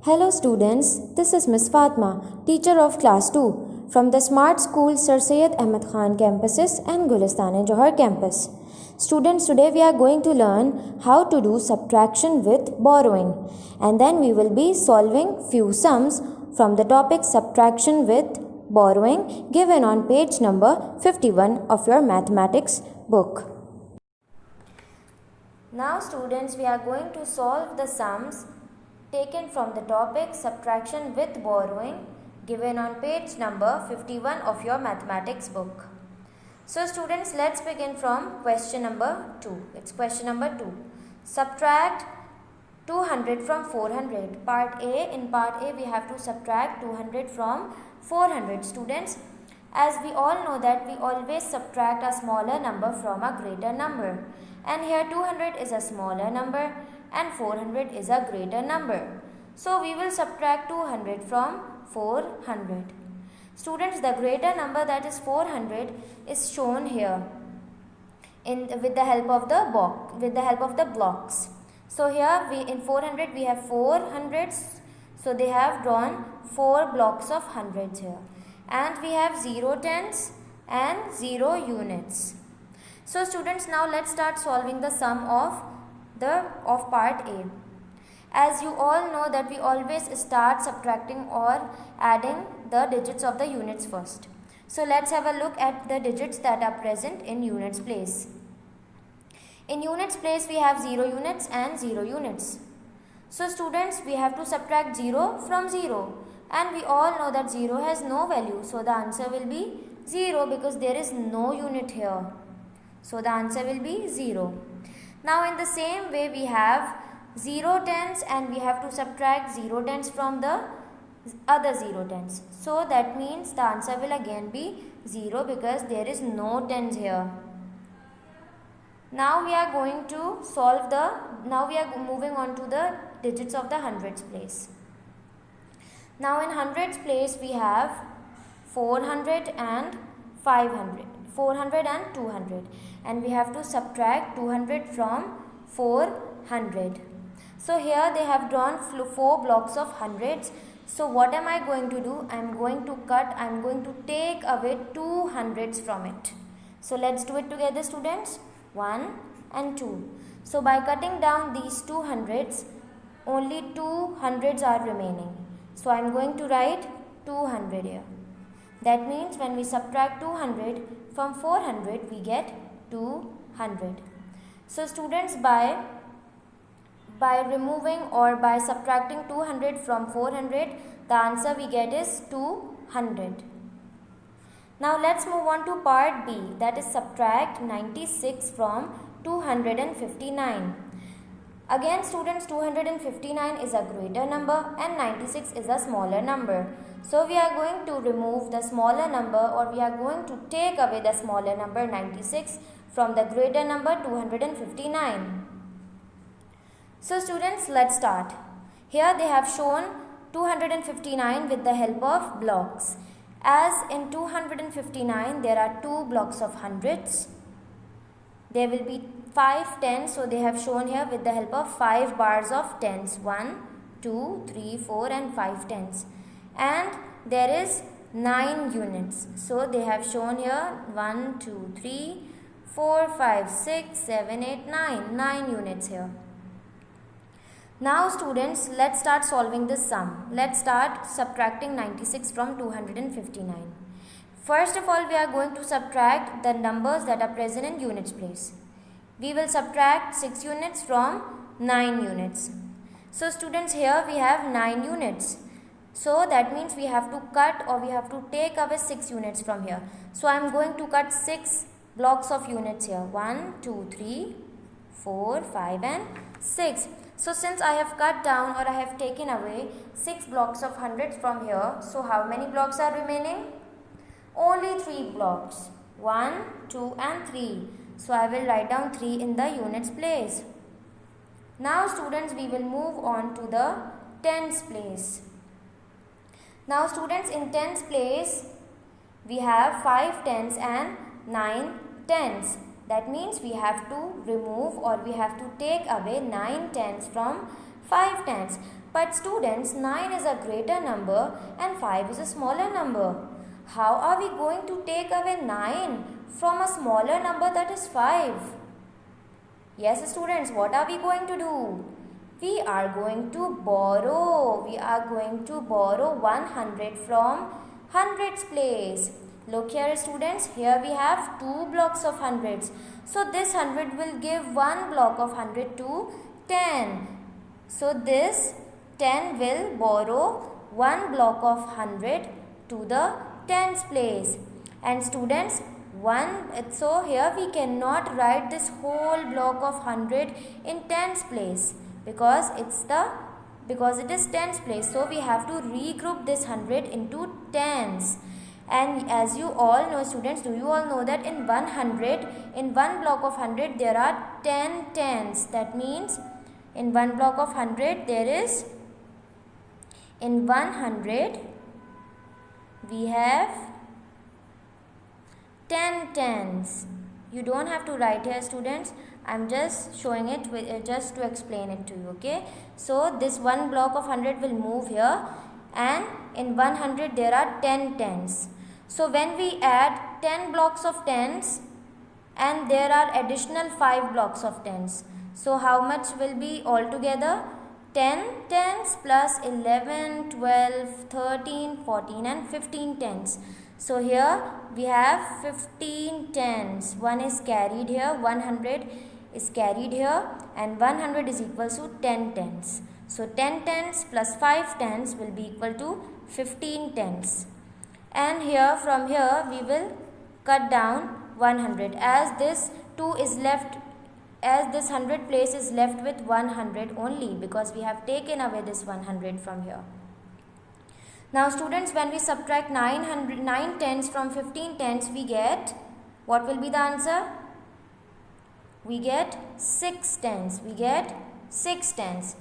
Hello students, this is Miss Fatma, teacher of class 2 from the Smart School Sir Syed Ahmed Khan campuses and Gulistan-e-Johar campus. Students, today we are going to learn how to do subtraction with borrowing, and then we will be solving few sums from the topic subtraction with borrowing given on page number 51 of your mathematics book. Now students, we are going to solve the sums taken from the topic subtraction with borrowing given on page number 51 of your mathematics book. So students, let's begin from question number 2. It's question number 2. Subtract 200 from 400. Part A. In part A we have to subtract 200 from 400. Students, as we all know that we always subtract a smaller number from a greater number. And here 200 is a smaller number and 400 is a greater number. So we will subtract 200 from 400. Students, the greater number, that is 400, is shown here with the help of the blocks. So here in 400 we have 4 hundreds. So they have drawn 4 blocks of hundreds here. And we have 0 tens and 0 units. So students, now let's start solving the sum of part A. As you all know that we always start subtracting or adding the digits of the units first. So let's have a look at the digits that are present in units place. In units place we have 0 units and 0 units. So students, we have to subtract 0 from 0, and we all know that 0 has no value. So the answer will be 0 because there is no unit here. So the answer will be 0. Now in the same way we have 0 tens and we have to subtract 0 tens from the other 0 tens. So that means the answer will again be 0 because there is no tens here. Now we are going to moving on to the digits of the hundreds place. Now in hundreds place we have 400 and 500. 400 and 200, and we have to subtract 200 from 400. So here they have drawn 4 blocks of hundreds. So what am I going to do? I am going to take away 2 hundreds from it. So let's do it together students. 1 and 2. So by cutting down these 2 hundreds, only 2 hundreds are remaining. So I am going to write 200 here. That means when we subtract 200 from 400, we get 200. So students, by removing or by subtracting 200 from 400, the answer we get is 200. Now let's move on to part B, that is subtract 96 from 259. Again students, 259 is a greater number and 96 is a smaller number. So we are going to remove the smaller number, or we are going to take away the smaller number 96 from the greater number 259. So students, let's start. Here they have shown 259 with the help of blocks. As in 259 there are 2 blocks of hundreds. There will be 5 tens, so they have shown here with the help of 5 bars of tens. 1, 2, 3, 4 and 5 tens. And there is 9 units. So they have shown here 1, 2, 3, 4, 5, 6, 7, 8, 9. 9 units here. Now students, let's start solving this sum. Let's start subtracting 96 from 259. First of all, we are going to subtract the numbers that are present in units place. We will subtract 6 units from 9 units. So students, here we have 9 units. So that means we have to cut, or we have to take away 6 units from here. So I am going to cut 6 blocks of units here. 1, 2, 3, 4, 5 and 6. So since I have cut down, or I have taken away 6 blocks of hundreds from here, so how many blocks are remaining? Only 3 blocks. 1, 2 and 3. So I will write down 3 in the units place. Now students, we will move on to the tens place. Now students, in tens place we have 5 tens and 9 tens. That means we have to remove, or we have to take away 9 tens from 5 tens. But students, 9 is a greater number and 5 is a smaller number. How are we going to take away 9 from a smaller number, that is 5? Yes students, what are we going to do? We are going to borrow. We are going to borrow 100 from hundreds place. Look here students, here we have 2 blocks of hundreds. So this 100 will give one block of 100 to 10. So this 10 will borrow one block of 100 to the tens place. And students, so here we cannot write this whole block of 100 in tens place because it is tens place. So we have to regroup this 100 into tens. And as you all know students, do you all know that in one block of 100 there are 10 tens. That means in one block of 100 in 100 we have 10 tens. You don't have to write here students. I'm just showing it just to explain it to you. Okay. So this one block of 100 will move here and in 100 there are 10 tens. So when we add 10 blocks of tens and there are additional 5 blocks of tens. So how much will be altogether? 10 tens plus 11, 12, 13, 14 and 15 tens. So here we have 15 tens. One is carried here, 100 is carried here and 100 is equal to 10 tens. So 10 tens plus 5 tens will be equal to 15 tens. And here from here we will cut down 100 as this 100 place is left with 100 only because we have taken away this 100 from here. Now students, when we subtract 9 tens from 15 tens, we get, what will be the answer? We get 6 tens. We get 6 tens.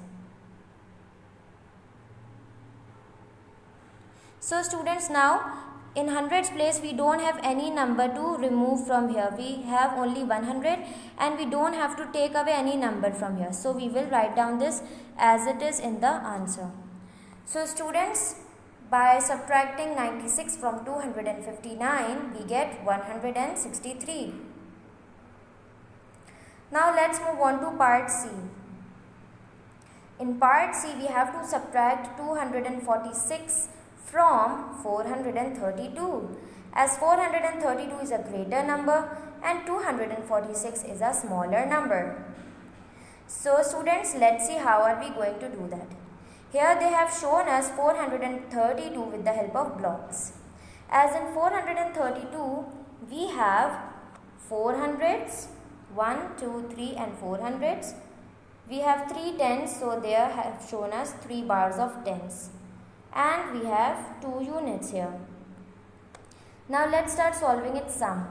So students, now in hundreds place we don't have any number to remove from here. We have only 100 and we don't have to take away any number from here. So we will write down this as it is in the answer. So students, by subtracting 96 from 259, we get 163. Now let's move on to part C. In part C, we have to subtract 246 from 432. As 432 is a greater number and 246 is a smaller number. So students, let's see how are we going to do that. Here they have shown us 432 with the help of blocks. As in 432, we have 400s, 1, 2, 3 and 400s. We have 3 tens, so they have shown us 3 bars of tens. And we have 2 units here. Now let's start solving its sum.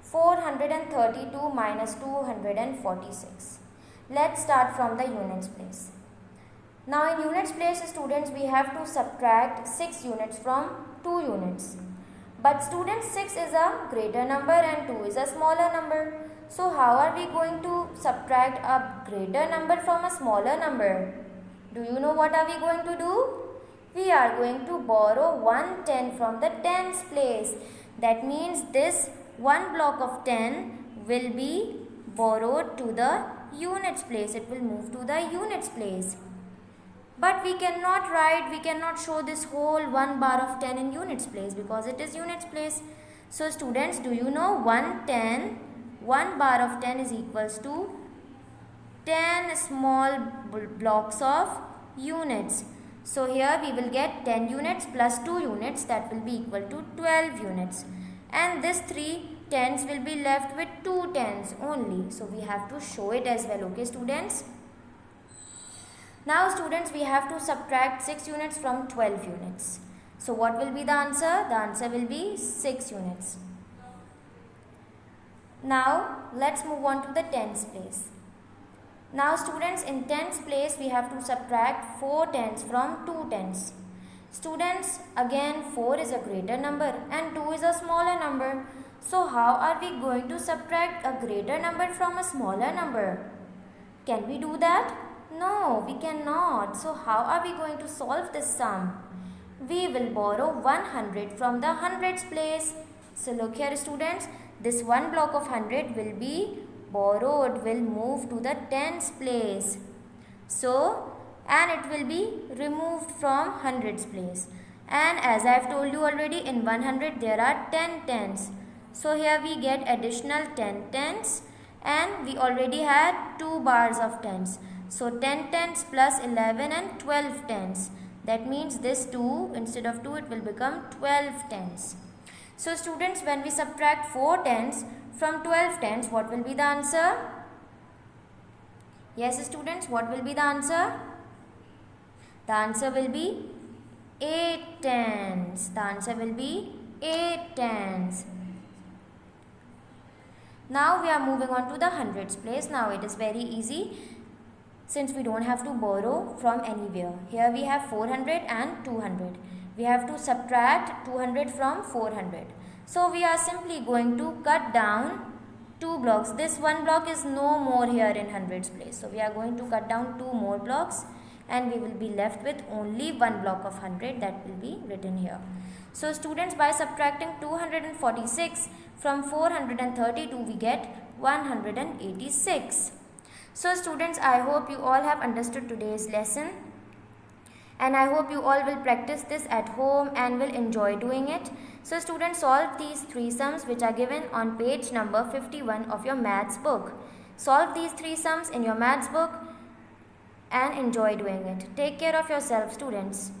432 minus 246. Let's start from the units place. Now in units place, students, we have to subtract 6 units from 2 units. But students, 6 is a greater number and 2 is a smaller number. So how are we going to subtract a greater number from a smaller number? Do you know what are we going to do? We are going to borrow 1 10 from the tens place. That means this one block of 10 will be borrowed to the units place. It will move to the units place. But we cannot show this whole 1 bar of 10 in units place because it is units place. So students, do you know 1 bar of 10 is equals to 10 small blocks of units. So here we will get 10 units plus 2 units, that will be equal to 12 units. And this 3 tens will be left with 2 tens only. So we have to show it as well. Okay students. Now students, we have to subtract 6 units from 12 units. So what will be the answer? The answer will be 6 units. Now let's move on to the tens place. Now students, in tens place we have to subtract 4 tens from 2 tens. Students, again 4 is a greater number and 2 is a smaller number. So how are we going to subtract a greater number from a smaller number? Can we do that? No, we cannot. So how are we going to solve this sum? We will borrow 100 from the hundreds place. So look here students, this one block of 100 will be borrowed, will move to the tens place. So, and it will be removed from hundreds place. And as I have told you already, in 100 there are 10 tens. So here we get additional 10 tens, and we already had 2 bars of tens. So 10 tens plus 11 and 12 tens. That means this 2, instead of 2 it will become 12 tens. So students, when we subtract 4 tens from 12 tens, what will be the answer? Yes students, what will be the answer? The answer will be 8 tens. The answer will be 8 tens. Now we are moving on to the hundreds place. Now it is very easy since we don't have to borrow from anywhere. Here we have 400 and 200. We have to subtract 200 from 400. So we are simply going to cut down 2 blocks. This one block is no more here in hundreds place. So we are going to cut down 2 more blocks, and we will be left with only one block of 100 that will be written here. So students, by subtracting 246 from 432, we get 186. So students, I hope you all have understood today's lesson, and I hope you all will practice this at home and will enjoy doing it. So students, solve these 3 sums which are given on page number 51 of your maths book. Solve these 3 sums in your maths book and enjoy doing it. Take care of yourself, students.